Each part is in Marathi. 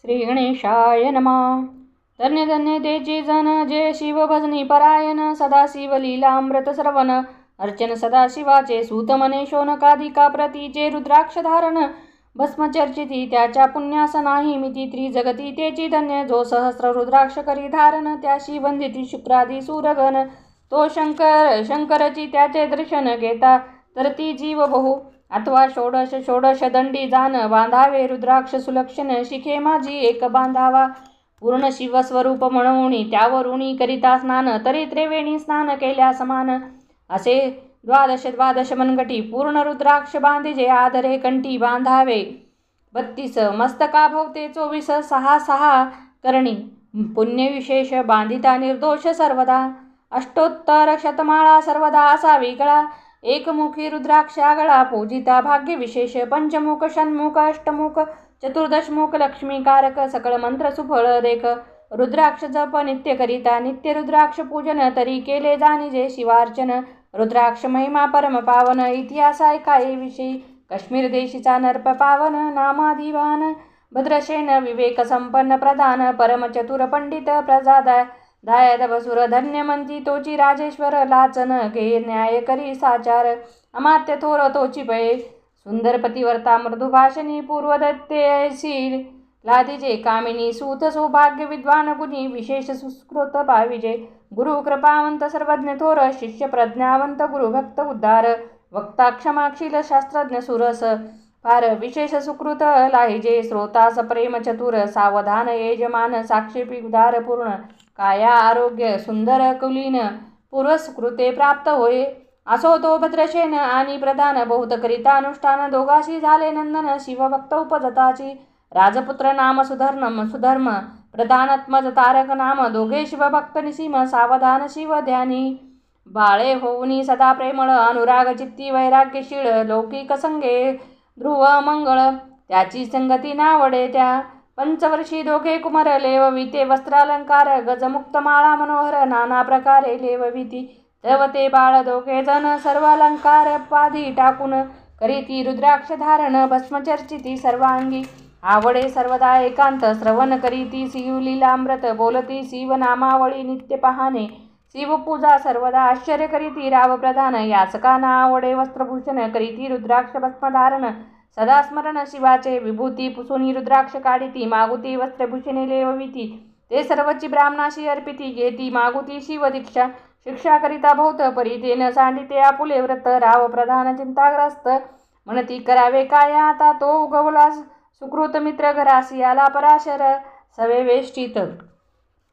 श्री गणेशाय नमः। धन्य धन्य तेची जन जे शिव भजनी परायण, सदाशिव लीलामृत श्रवण अर्चन सदाशिवाचे सूत मने शोनकाधिका प्रतीचे रुद्राक्ष धारण भस्मचर्चिती त्याच्या पुण्यास नाही मिती त्रिजगती तेची धन्य जो सहस्र रुद्राक्ष करी धारण त्याशी वंदिती शुक्रादी सूरगण तो शंकरची त्याचे दर्शन घेता तर ती जीव बहु अथवा षोडश दंडी जाण बांधावे रुद्राक्ष सुलक्षण शिखे माझी एक बांधावा पूर्ण शिवस्वरूप म्हणून त्यावरुणी करिता स्नान तरी त्रिवेणी स्नान केल्या समान असे द्वादश मनगटी पूर्ण रुद्राक्ष बांधिजे आदरे कंठी बांधावे 32 मस्तका भोवते 24 सहा करणी पुण्यविशेष बांधिता निर्दोष सर्वदा अष्टोत्तर शतमाळा सर्वदा असावी गळा एकमुखी रुद्राक्षा गळा पूजिता भाग्य विशेष पंचमुख षण्मुख अष्टमुख चतुर्दशमुख लक्ष्मीकारक सकळ मंत्र सुफळ देख रुद्राक्ष जप नित्य करिता नित्य रुद्राक्ष पूजन तरी केले जाणिजे शिवार्चन रुद्राक्ष महिमा परम पावन इतिहास ऐकाये विषयी काश्मीर देशीचा नर्प पावन नामाधिवान भद्रशेन विवेक संपन्न प्रधान परम चतुर पंडित प्रजादाय दायद बसुर धन्यमंती तोची राजेश्वर लाचन घे न्याय करी साचार अमात्य थोर तोची पै सुंदर पतिवर्ता मृदुभाषणी पूर्वदत्तेशील लादिजे कामिनी सूत सौभाग्य विद्वान गुणी विशेष सुस्कृत पाविजे गुरु कृपावंत सर्वज्ञ थोर शिष्य प्रज्ञावंत गुरुभक्त उद्धार वक्ता क्षमाक्षील शास्त्रज्ञ सुरस फार विशेष सुकृत लाहिजे श्रोतास प्रेम चतुर सावधान यजमान साक्षेपी उदार पूर्ण काया आरोग्य सुंदर कुलीन पूर्वस्कृते प्राप्त होय असो तो भद्रशेन आणि प्रधान बहुत करिता अनुष्ठान दोघाशी झाले नंदन शिवभक्त उपजताची राजपुत्र नाम सुधर्म प्रधानात्मज तारक नाम दोघे शिवभक्त निसीम सावधान शिव ध्यानी बाळे होऊनी सदा प्रेमळ अनुराग चित्ती वैराग्यशीळ लौकिक संगे ध्रुव मंगळ त्याची संगती नावडे त्या पंचवर्षी दोघे कुमार लेवविते वस्त्रालंकार गजमुक्त माळा मनोहर नाना प्रकारे लेवविती तव ते बाळ दोघे जण सर्व अलंकार पाधी टाकून करीती रुद्राक्ष धारण भस्मचर्चिती सर्वांगी आवडे सर्वदा एकांत श्रवण करीती शिवलीलामृत बोलती शिवनामावळी नित्य पाहणे शिवपूजा सर्वदा आश्चर्य करीती राव प्रधान याचकांना आवडे वस्त्रभूषण करीती रुद्राक्ष भस्मधारण सदा स्मरण शिवाचे विभूती पुसुनी रुद्राक्ष काढिती मागुती वस्त्रभूषणे लेवविती ते सर्वची ब्राह्मणाशी अर्पिती घेती मागुती शिवदीक्षा शिक्षा करिता बहुत परितेन सांडिते आपुले व्रत राव प्रधान चिंताग्रस्त म्हणती करावे काय आता तो उगवला सुकृत मित्र घरासी आला पराशर सवे वेष्टित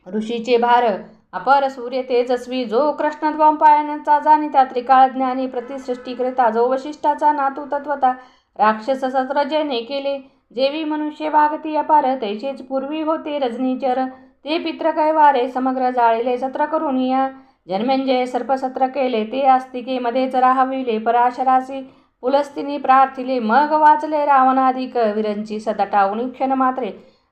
ऋषीचे भार अपर सूर्य तेजस्वी जो कृष्ण द्वंपायनाचा जाणिता त्रिकाळ ज्ञानी प्रतिसृष्टीकरिता जो वशिष्ठाचा नातू तत्वता राक्षस सत्र जेने केले जेवी मनुष्य वागती अपार तैसेच पूर्वी होते रजनीचर ते पित्र कैवारे समग्र जाळिले सत्र करून या जन्मेंजय सर्पसत्र केले ते आस्तिके मध्येच राहविले पराशरासी पुलस्तिनी प्रार्थिले मग वाचले रावणाधिक विरंची सदटावून क्षण मात्रे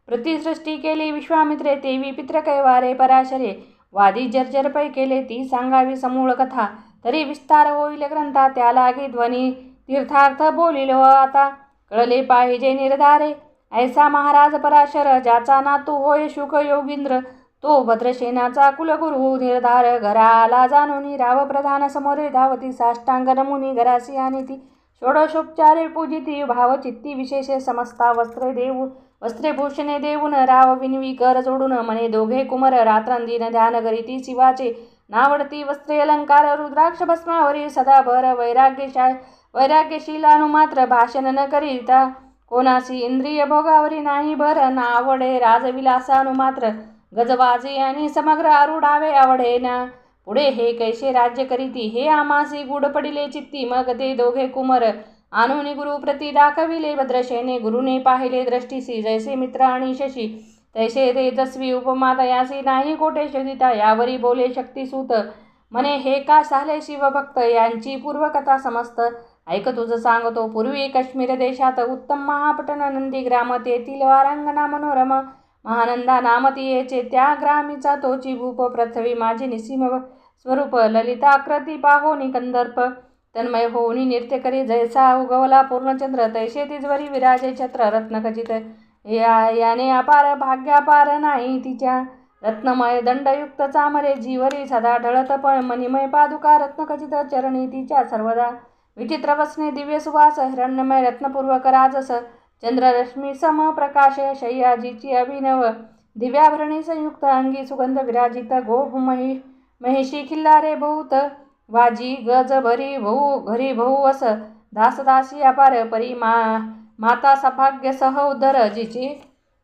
प्रतिसृष्टी केली विश्वामित्रे तेवी पित्र कैवारे पराशरे वादी जर्जर पै केले ती सांगावी समूळ कथा तरी विस्तार होईल ग्रंथा त्या लागे ध्वनी तीर्थार्थ बोलिलो आता कळले पाहिजे निर्धारे ऐसा महाराज पराशर ज्याचा नातू होय शुक योगींद्र तो भद्रसेनाचा कुलगुरु निर्धार घरा आला जाणून राव प्रधान समोरे धावती साष्टांग नमुनी घरासी आणि ती षोडशोपचारे पूजिती भावचित्ती विशेषे समस्ता वस्त्रे भूषणे देऊन राव विनवी कर जोडून मने दोघे कुमर रात्रंदिन ध्यान करीती शिवाचे नावडती वस्त्रे अलंकार रुद्राक्ष भस्मावरी सदा भर वैराग्यशीलानु मात्र भाषण न करीता कोणासी इंद्रिय भोगावरी नाही भर नावडे राजविलासानु मात्र गजबाजी आणि समग्र आरूढावे आवडे ना पुढे हे कैसे राज्य करीती हे आमासी गुड पडिले चित्ती मग ते दोघे कुमर आणून गुरु प्रती दाखविले भद्रशेने गुरुने पाहिले दृष्टीसी जैसे मित्र आणि शशी तैसे तेजस्वी उपमा तयासी नाही कोठे शोधिता यावरी बोले शक्तिसूत म्हणे हे का झाले शिवभक्त यांची पूर्वकथा समस्त ऐक तुझं सांगतो पूर्वी काश्मीर देशात उत्तम महापटन नंदीग्राम तेथील वारांगणा मनोरम महानंदा नामतीयेचे त्या ग्रामीचा तोची भूप पृथ्वी माझे निसीम स्वरूप ललिताकृती पाहोनी कंदर्प तन्मय होऊनी नृत्य करी जैसा उगवला पूर्णचंद्र तैसे तिजवरी विराजे छत्र रत्नखचित याने अपार भाग्यापार नाही तिच्या. रत्नमय दंडयुक्त चामरे जीवरी सदा ढळत मणिमय पादुका रत्नखचित चरणी तिच्या सर्वदा. विचित्र वसने दिव्य सुवास हिरण्यमय रत्नपूर्वक राजस. चंद्ररश्मी सम प्रकाश शय्या जिची अभिनव. दिव्याभरणी संयुक्त अंगी सुगंध विराजित. गोभ महिषी खिल्लारे बहुत वाजी गज भरी भऊ घरी भऊ अस. दासदासी अपार परी माता सभाग्य सह उदर.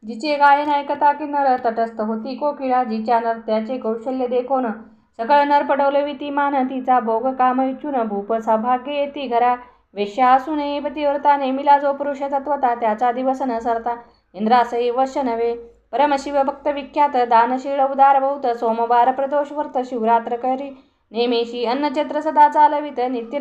जिचे गायन ऐकता किन्नर तटस्थ होती कोकिळा. जिच्या नर्त्याचे कौशल्य देखोन सकळ नर पडवले ती मान. तिचा भोग काम इच्छून भूप सौभाग्य येती घरा. वेश्या असूनही पतिव्रता नेमिला जो पुरुष तत्वता. त्याचा दिवस न सरता इंद्रासही वश्य नव्हे. परमशिव भक्त विख्यात दानशील उदार बहुत. सोमवार प्रदोष व्रत शिवरात्र करी नेमेशी. अन्नछत्र सदा चालवित नित्य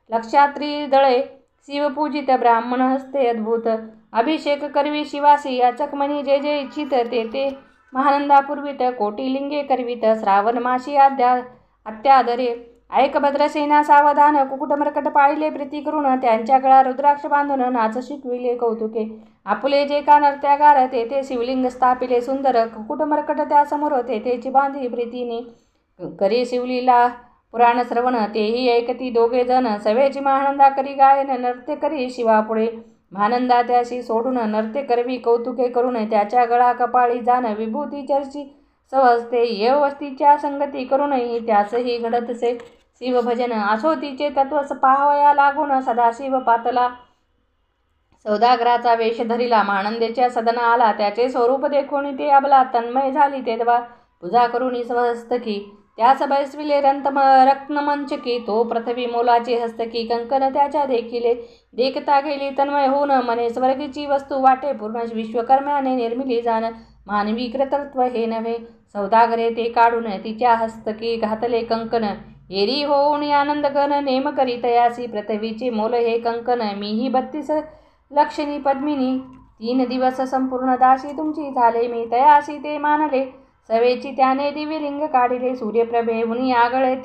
लक्षात्री दळे. शिवपूजित ब्राह्मण हस्ते अद्भुत. अभिषेक करवी शिवासी याचक मनी जे जे इच्छित ते महानंदापूर्वित. कोटी लिंगे करवित श्रावण माशी अत्यादरे. ऐक भद्रसेना सावधान कुकुट मरकट पाळिले प्रीती करून. त्यांच्या गळा रुद्राक्ष बांधून नाच शिकविले कौतुके. आपुले जे का नर्त्यागार तेथे शिवलिंग स्थापिले सुंदर. कुकुट मरकट त्यासमोर तेथेची बांधी प्रीतीने. करी शिवलीला पुराण श्रवण तेही ऐकती दोघे जण. सवेची महानंदा करी गायन नृत्य करी शिवापुढे. महानंदा त्याशी सोडून नृत्य करवी कौतुके करून. त्याच्या गळा कपाळी जाण विभूती चर्ची सहजते. येवस्तीच्या संगती करूनही त्यासही घडतसे शिवभजन. असो तिचे तत्व पाहावया लागून सदाशिव पातला. सौदागराचा वेश धरिला महानंदेच्या सदना आला. त्याचे स्वरूप देखून ते अबला तन्मय झाली. तेव्हा पूजा करून स्वहस्तकी त्यास बैसविले रत्नमंचकी. तो पृथ्वी मोलाची हस्तकी कंकन त्याच्या देखिले. देखता गेली तन्मय होऊन मने स्वर्गीची वस्तू वाटे पूर्ण. विश्वकर्म्याने निर्मिली जाण मानवी कृतत्व हे नव्हे. सौदागरे ते काढून तिच्या हस्तकी घातले कंकन. एरी होऊन आनंद गण नेम करी तयासी. पृथ्वीचे मोल हे कंकन मीही 32 लक्षणी पद्मिनी. 3 दिवस संपूर्ण दासी तुमची झाले मी तयासी ते मानले. सवेची त्याने दिव्यलिंग काढिले. सूर्यप्रभे उनी आगळे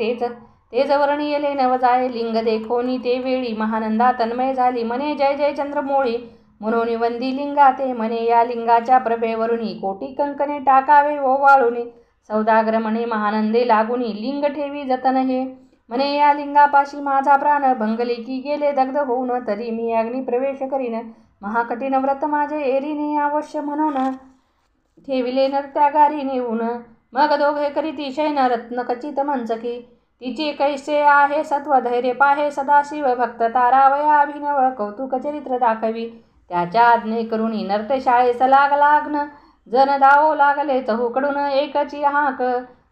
तेज वर्णियले नवजाय लिंग देखोनी ते वेळी. महानंदा तन्मय झाली मने जय जय चंद्रमोळी. म्हणून वंदी लिंगा ते म्हणे या लिंगाच्या प्रभेवरुनी. कोटी कंकणे टाकावे ओवाळुनी. सौदागर म्हणे महानंदे लागुनी. लिंग ठेवी जतन हे म्हणे या लिंगापाशी माझा प्राण. भंगली की गेले दग्ध होऊन तरी मी अग्नी प्रवेश करीन. महाकठीण व्रत माझे एरीने अवश्य म्हणून. ठेविले नर्त्यागारी नेऊन. मग दोघे करीती शयन रत्नखचित मंचकी. तिचे कैसे आहे सत्व धैर्य पाहे सदाशिव. भक्त तारावया अभिनव कौतुक चरित्र दाखवी. त्याच्या आज्ञे करुणी नर्तशाळेस लागन. जन धावो लागले चहूकडून एकची हाक.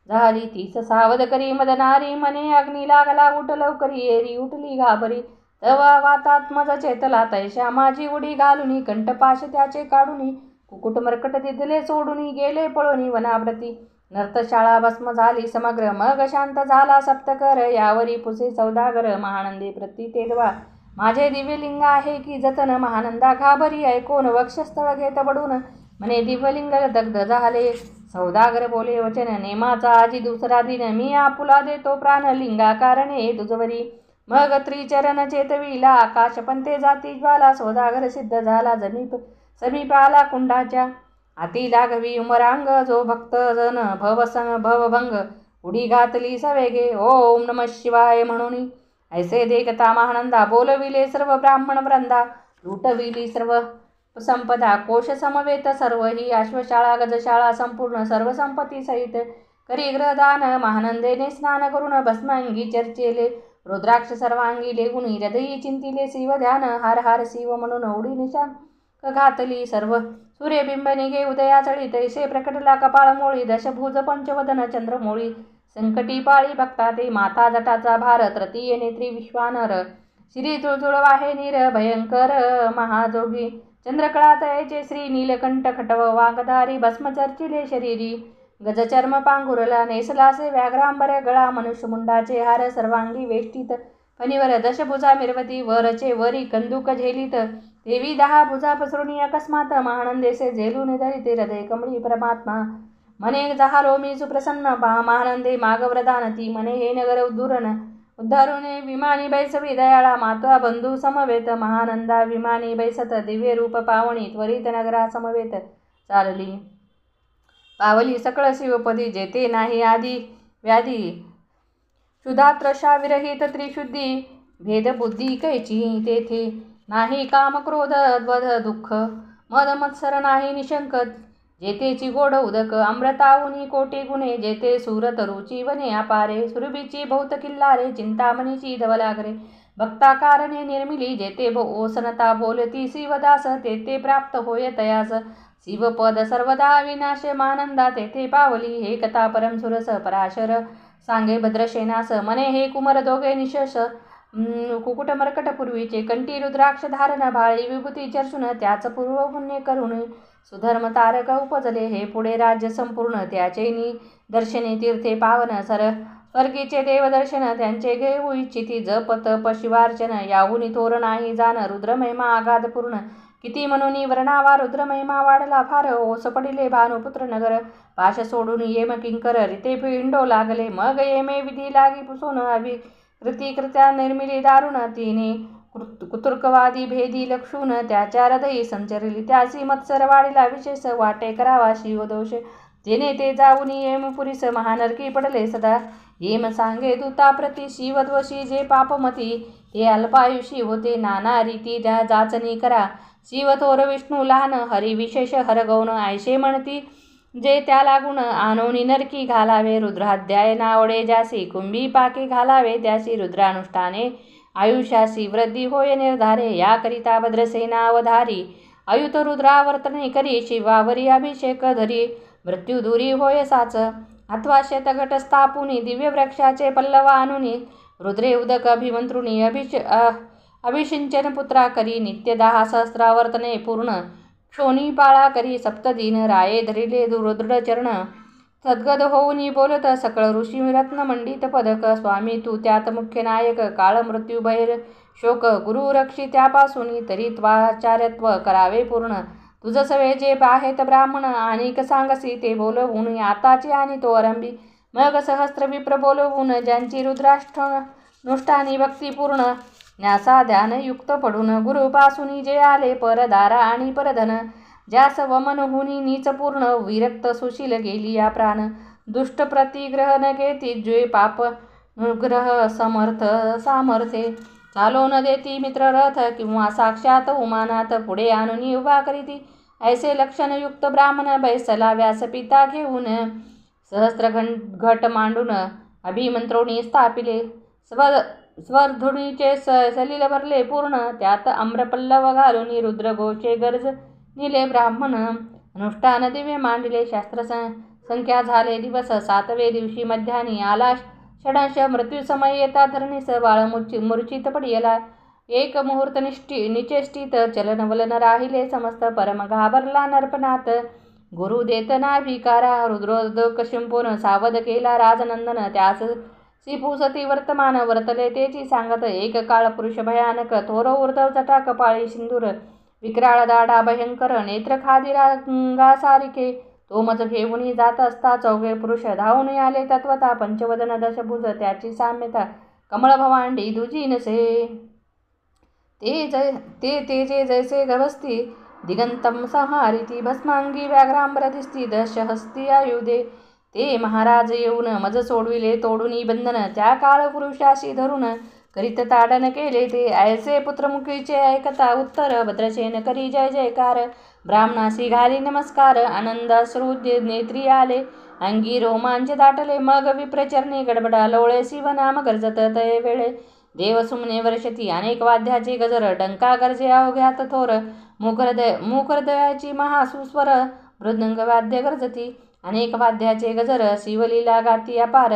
झाली तीच सावध करी मदनारी म्हणे अग्नी लागला उठ लवकरी. एरी उठली घाबरी तवा वातात मज चेतला. तैशा माझी उडी घालुनी कंठपाश त्याचे काढुनी. कुकुट मरकट तिथले सोडून गेले पळोनी वनाव्रती. नर्तशाळा भस्म झाली समग्र मग शांत झाला सप्तकर. यावरी पुसे सौदागर महानंदे प्रती तेदवा. माझे दिव्यलिंग आहे की जतन. महानंदा घाबरी ऐकून वक्षस्थळ घेत बडून म्हणे दिव्यलिंग दग्ध झाले. सौदागर बोले वचन नेमाचा आजी दुसरा दिन. मी आपुला देतो प्राण लिंगा कारणे तुझवरी. मग त्रिचरण चेतविला आकाश पंते जाती ज्वाला. सौदागर सिद्ध झाला समीप आला कुंडाच्या. आती लागवी उमरांग जो भक्त जन भवभंग. उडी घातली सवेगे ओम नमः शिवाय म्हणून. ऐसे देखता महानंदा बोलविले सर्व ब्राह्मण वृंदा. लुटविली सर्व संपदा कोश समवेत सर्व ही. अश्वशाळा गजशाळा संपूर्ण सर्व संपत्ती सहित. करी ग्रहदान महानंदेने स्नान करून भस्मांगी चर्चेले. रुद्राक्ष सर्वांगी लेगुणी हृदयी चिंतिले शिव ध्यान. हार हार शिव म्हणून उडी निशांक घातली सर्व. सूर्यबिंब निघे उदया चळी तैसे प्रकटला कपाळमोळी. दशभुज पंचवदन चंद्रमोळी. संकटी पाळी भक्ता ते माथा जटाचा भार. तृतीय नेत्री विश्वानर श्री तुळतुळ वाहे नीर भयंकर महाजोगी. चंद्रकळा तयचे श्री नीलकंठ खटव वाघधारी. भस्म चर्चिले शरीरी गजचर्म पांघुरला. नेसलासे व्याघ्रांबर गळा मनुष्यमुंडाचे हार. सर्वांगी वेष्टीत फणीवर दशभुजा मिरवती. वरचे वरी कंदुक झेलीत देवी 10 भुजा पसरुणी. अकस्मात महानंदेसे झेलून धरिते हृदय कमळी परमात्मा. म्हणे जहालो मी सुप्रसन्न महानंदे मागवरदान ती. म्हणे हे नगर दुरण उद्धारुणे विमानी बैसवी दयाळा माता बंधू समवेत महानंदा विमानी बैसत दिव्य रूप पावणी त्वरित नगरा समवेत चालली पावली सकळ शिवपदी जेते नाही आदी व्याधी क्षुधात्रशा विरहित त्रिशुद्धी भेदबुद्धी कैची तेथे नाही काम क्रोध वध दुःख मद मत्सर नाही निशंक जेतेची गोड उदक अमृताहुनी कोटी गुणे जेते सुरत रुची वने अपारे सुरभीची बहुत किल्लारे चिंतामणीची धवलागरे भक्ताकारणे निर्मिली जेते ओसनता बोलती शिवदास तेथे प्राप्त होय तयास शिवपद सर्वदा विनाश मानंदा तेथे पावली हे कथा परम सुरस पराशर सांगे भद्रसेनास मने हे कुमर दोघे निशस कुकुट मरकट पूर्वीचे कंठी रुद्राक्ष धारण भाळी विभूती चर्चून त्याच पूर्व पुण्य करून सुधर्म तारक उपजले हे पुढे राज्य संपूर्ण त्याचे दर्शने तीर्थे पावन स्वर्गीचे देवदर्शन त्यांचे घेऊ इच्छिती जप तप शिवार्चन याहुनी थोर नाही जाण रुद्रमहिमा आगाध पूर्ण किती म्हणून वर्णावा रुद्रमहिमा वाढला फार ओस पडिले भानुपुत्र नगर पाश सोडून येम किंकर रिते पिंडो लागले मग येमे विधी लागी पुसून कृत्या निर्मिली दारुण तिने कुतुर्कवादी भेदी लक्षून त्याच्या हृदयी संचरली त्यासी मत्सर वाढीला विशेष वाटे करावा शिवदोष तेने ते जाऊन येमपुरीस महानरकी पडले सदा येम सांगे दूताप्रती शिवद्वशी जे पापमती ते अल्पायुषी होते नाना रीती त्या जाचणी करा शिवथोर विष्णू लहान हरी विशेष हरगौन ऐशे म्हणती जे त्या लागून आनोनी नरकी घालावे रुद्राध्याय नावडे ज्यासी कुंभी पाके घालावे त्यासी रुद्रानुष्ठाने आयुष्यासी वृद्धी होय निर्धारे याकरिता भद्रसेना अवधारी अयुत रुद्रावर्तने करी शिवावरी अभिषेक धरी मृत्यू दूरी होय साच अथवा शेतघट स्थापुनी दिव्य वृक्षाचे पल्लव आणुनी रुद्रे उदक अभिमंत्रुनी अभिषिंचन पुत्रा करी नित्य 10 सहस्रावर्तने पूर्ण क्षोणी पाळा करी सप्तदिन राये धरिले रुद्र चरण सद्गद होऊनी बोलत सकळ ऋषी रत्नमंडित पदक स्वामी तू त्यात मुख्य नायक काळ मृत्यू बैर शोक गुरु रक्षी त्यापासून तरी त्वाचार्यत्व करावे पूर्ण तुझ सवे जे आहेत ब्राह्मण आणिक सांगसी ते बोलवून आताची आणि तो आरंभी मग सहस्त्र विप्र बोलवून ज्यांची रुद्राष्टनुष्ठानी भक्तिपूर्ण न्यासा ध्यान युक्त पडून गुरुपासून जे आले परदारा आणि परधन ज्यास वमन हुनी नीच पूर्ण विरक्त सुशील गेली या प्राण दुष्ट प्रतिग्रह न घेती जे पाप ग्रह समर्थ सामर्थ्ये चालो न देती मित्र रथ किंवा साक्षात उमानात पुढे आणून उभा करीती ऐसे लक्षणयुक्त ब्राह्मण बैसला व्यासपिता घेऊन सहस्त्र घट मांडून अभिमंत्रोणी स्थापिले स्वरधुनीचे सलील भरले पूर्ण त्यात आम्रपल्लव घालून रुद्रघोषे गरज निले ब्राह्मण अनुष्ठान दिव्य मांडले शास्त्र संख्या झाले दिवस 7वे दिवशी मध्यानी आला षडांश मृत्यू समय येता धरणीस बाळ मूर्छित पडियला एक मुहूर्त निचेष्टित चलन वलन राहिले समस्त परम घाबरला नरपणात गुरु देत नाभिकारा रुद्रोदक शिंपून सावध केला राजनंदन त्यास सिपुसती वर्तमान वर्तले तेची सांगत एक काळ पुरुष भयानक थोर ऊर्ध्व जटा कपाळी सिंदूर विक्राळ दाडा भयंकर नेत्र खादिरांगासारिखे तो मज घेऊन जात असता चौघे पुरुष धावून आले तत्वता पंचवदन दशभुज त्याची साम्यता कमळ भवांडी दुजी नसे ते जे जैसे गवस्ती दिगंतम संहारिती भस्मांगी व्याघ्रांबर दिसती दशहस्ती आयुधे ते महाराज येऊन मज सोडविले तोडून बंधन त्या काळ पुरुषाशी धरून करीत ताडन केले ते ऐसे पुत्रमुखीचे ऐकता उत्तर भद्रसेन करी जय जयकार ब्राह्मणासी घाली नमस्कार आनंदाश्रू नेत्री आले अंगी रोमांच दाटले मग विप्रचरणी गडबडा लोळे शिवनाम गरजत तये वेळे देव सुमने वर्षती अनेक वाद्याचे गजर डंका गरजे अवघ्यात थोर मुखहृदयाची महासुस्वर मृदंग वाद्य गरजती अनेक वाद्याचे गजर शिवलीला गाती अपार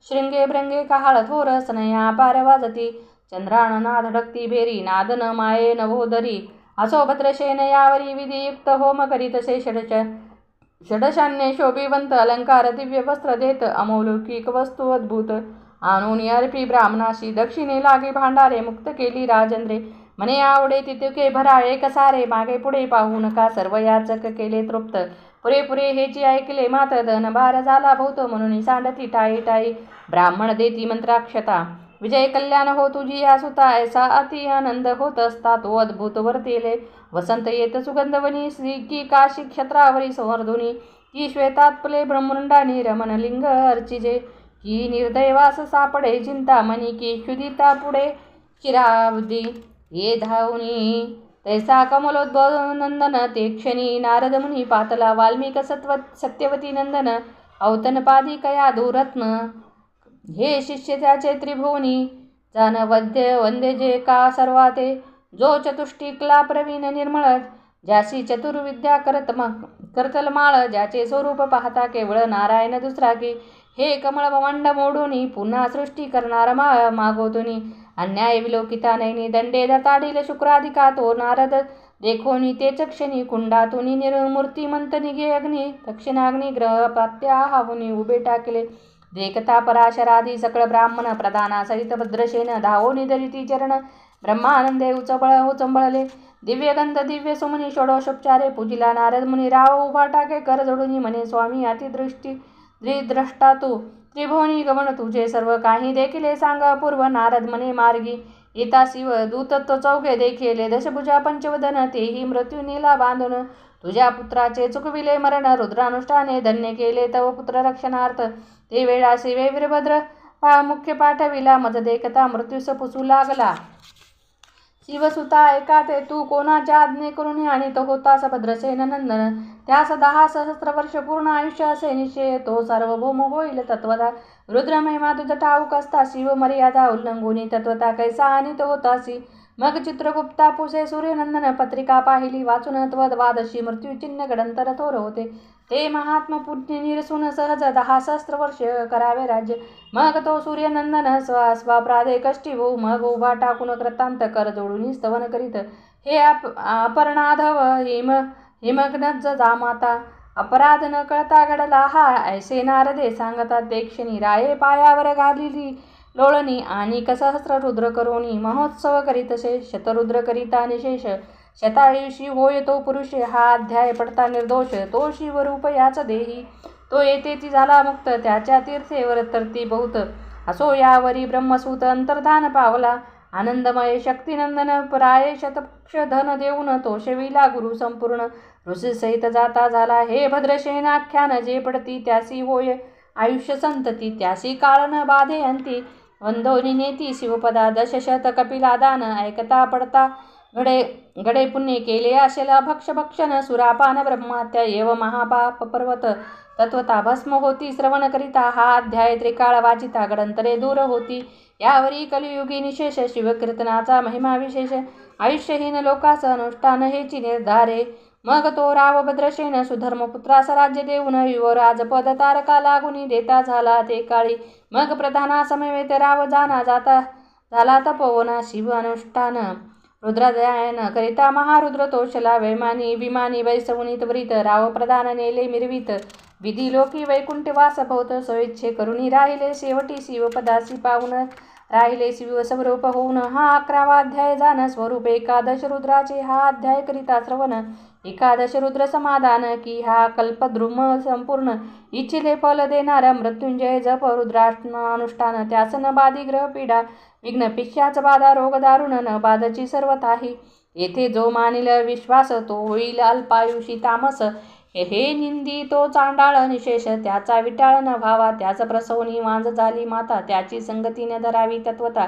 शृंगे भृंगे कहाळ थोर सनया अपार वाजती चंद्रानना धडकती भेरी नादन माये नवोदरी असो भद्रसेन यावरी विधियुक्त होम करीत से षडशान्य शोभिवंत अलंकार दिव्य वस्त्र देत अमौलौकिक वस्तू अद्भुत आणून अर्पी ब्राह्मणाशी दक्षिणे लागे भांडारे मुक्त केली राजेंद्रे मने आवडे तितके भरा एक सारे मागे पुढे पाहू नका सर्व याचक केले तृप्त पुरेपुरे हेची ऐकले मात धन भार झाला भौत म्हणून सांडती टाई टाई ब्राह्मण देती मंत्राक्षता विजय कल्याण हो तुझी या सुता, ऐसा अति आनंद होत असता तो अद्भुत वर्तेले. वसंत येत सुगंधवनी, श्री की काशी क्षत्रावरी संवर्धुनी. की श्वेतात्पले ब्रह्मंडानी रमणलिंग अर्चिजे. की निर्दयवास सापडे चिंतामणी, की क्षुदिता पुढे चिरावधी ये धावनी. तैसा कमलोद्भव नंदन ते क्षणी नारद मुनी पातला. वाल्मिक सत्यवती नंदन औतनपादी कया दुरत्न. हे शिष्य त्याचे त्रिभुवनी, जान वंदे जे का सर्वाते. जो चतुष्टिकला प्रवीण निर्मळ, ज्यासी चतुर्विद्या करतलमाळ. ज्याचे स्वरूप पाहता केवळ नारायण दुसरा की. हे कमळ भवंड मोडूनी, पुन्हा सृष्टी करणार मागोतुनी. अन्याय विलोकिता नैनी, दंडे दताडील शुक्राधिका. तो नारद देखोनी तेच क्षणी, कुंडातुनी निर्मूर्तिमंत निघे अग्नी. दक्षिणाग्नी ग्रह प्रत्याहावुनी उभे टाकले. देखता पराशरादी सकळ ब्राह्मण, प्रधानासहित भद्रसेन धावोनी धरिती चरण. ब्रह्मानंदे उचंबळले. दिव्यगंध दिव्य सुमुनी, षोडशोपचारे पूजिला नारद मुनी. राव उभा टाके कर जोडूनी, म्हणे स्वामी द्रिद्रष्टा तू. त्रिभुवनी गमन तुझे सर्व काही देखिले सांग अपूर्व. नारद म्हणे मार्गी येता शिव दूतत्व चौघे देखिले. दशभुजा पंचवदन तेही मृत्यू नेला बांधून. तुझ्या पुत्राचे चुकविले मरण, रुद्रानुष्ठाने धन्य केले तव पुत्र रक्षणार्थ. ते वेळासी वीरभद्र मुख्य पाठविला, मज देखता मृत्यूस पुसू लागला. शिवसुता ऐका ते तू कोणाच्या आज्ञे करून आणीत होतास भद्रसेन नंदन. त्यास 10 सहस्त्र वर्ष पूर्ण आयुष्य असे निश्चय, तो सार्वभौम होईल तत्वता. रुद्र महिमा तुझ ठाऊक असता, शिव मर्यादा उल्लंघुनी तत्वता कैसा आणीत होतासी. मग चित्रगुप्ता पुसे सूर्यनंदन, पत्रिका पाहिली वाचून त्वद्वादशी मृत्यूचिन्ह गडंतर थोर होते. ते महात्म पुण्य निरसून सहज 10 सहस्त्र वर्ष करावे राज्य. मग तो सूर्यनंदन स्वाप्रादे कष्टी होऊ, मग उभा टाकून कृतांत कर जोडून स्तवन करीत. हे अपर्णाधव हिमग्नज जामाता, अपराध न कळता घडला हा ऐसे नारदे सांगतात. ते क्षणी राये पायावर घालिली लोळणी, आणि सहस्त्र रुद्र करोनी महोत्सव करीतसे. शतरुद्र करिता निशेष, शतायुषी होय तो पुरुष. हा अध्याय पडता निर्दोष, तो शिवरूप याच देही. तो येते ती झाला मुक्त, त्याच्या तीर्थेवर तरती बहुत. असो यावरी ब्रह्मसूत अंतर्धान पावला. आनंदमय शक्तिनंदन प्राये शतपक्ष धन देऊन तो शेविला गुरु संपूर्ण. ऋषी सहित जाता झाला हे भद्रसेन आख्यान. जे पडती त्यासी होय आयुष्य संतती, त्यासी काळ न बाधे अंती. वंदोनी नेती शिवपदा, दशशत कपिला दान. ऐकता पडता घडे पुण्य केले असेला भक्षण. सुरापान ब्रह्महत्या एव महापाप पर्वत. तत्वता भस्म होती श्रवण करिता. हा अध्याय त्रिकाळ वाचिता गडंतरे दूर होती. यावरी कलियुगी निशेष, शिवकीर्तनाचा महिमा विशेष. आयुष्यहीन लोकास अनुष्ठान हेची निर्धारे. मग तो राव भद्रसेन सुधर्मपुत्रास राज्य देऊन, युवराज पद तारका लागुनी देता झाला ते काळी. मग प्रधाना समवेत राव जाता झाला तपोवन. शिव अनुष्ठान रुद्राध्यायन करिता महारुद्र तोषला. वैमानी विमानी वैसवनी त्वरित, राव प्रधान नेले मिरवित. विधी लोकी वैकुंठवास भवत, सोइच्छे करुणी राहिले. शेवटी शिवपदासी पाहून राहिले शिव स्वरूप होऊन. हा 11वा अध्याय जाण स्वरूप एकादश रुद्राचे. हा अध्याय करिता श्रवण एकादश रुद्र समाधान. की हा कल्पद्रुम संपूर्ण, इच्छिले फल देणारा मृत्युंजय जप. रुद्रानुष्ठान त्यास न बाधी ग्रह पीडा. विघ्न पिशाच बाधा रोग दारुण न बाधची सर्वताही. येथे जो मानिल विश्वास, तो होईल अल्पायुषी तामस. हे निंदी तो चांडाळ निशेष, त्याचा विटाळ न व्हावा. त्याच प्रसवनी वांज झाली माता, त्याची संगती न धरावी तत्वता.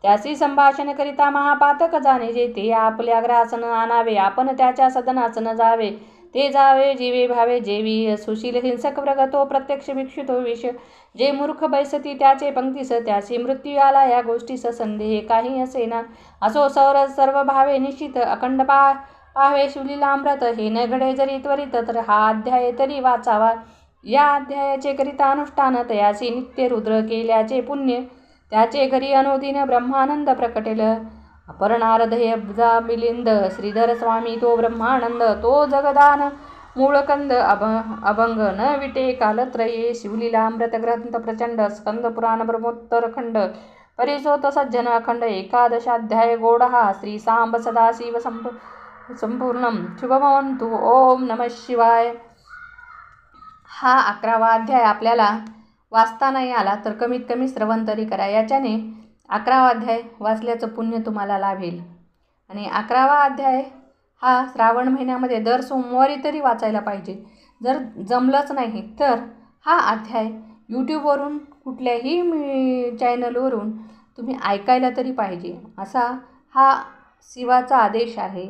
त्याची संभाषण करिता महापातक जाणे. जे ते आपल्या ग्रास न आणावे, आपण त्याच्या सदनास न जावे. ते जावे जीवे भावे, जेवी सुशील हिंसक व्रग, तो प्रत्यक्ष भिक्षुतो विष. जे मूर्ख बैसती त्याचे पंक्तीस, त्याची मृत्यू आला या गोष्टीस. संदेह काही असेना, असो सर्व भावे निश्चित. अखंड पाहावे शिवलीलामृत. हे न घडे जरी त्वरित, तर हा अध्याय तरी वाचावा. या अध्यायाचे करिता अनुष्ठान, तयासी नित्य रुद्र केल्याचे पुण्य. त्याचे घरी अनुदिन ब्रह्मानंद प्रकटेल. अपर्णारधय मिलिंद श्रीधर स्वामी तो ब्रह्मानंद. तो जगदान मूळकंद अभंग न विटे कालत्रये. शिवलीलामृत ग्रंथ प्रचंड, स्कंद पुराण ब्रह्मोत्तरखंड. परिसोत सज्जन अखंड. एकादशाध्याय गोड हा. श्री सांब सदाशिव संपूर्णम शुभमवंतु. ओम नमः शिवाय. हा 11वा अध्याय आपल्याला वाचता नाही आला तर कमीत कमी श्रवण तरी करा. याच्याने 11वा अध्याय वाचल्याचं पुण्य तुम्हाला लाभेल. आणि 11वा अध्याय हा श्रावण महिन्यामध्ये दर सोमवारी तरी वाचायला पाहिजे. जर जमलंच नाही तर हा अध्याय यूट्यूबवरून कुठल्याही चॅनलवरून तुम्ही ऐकायला तरी पाहिजे. असा हा शिवाचा आदेश आहे.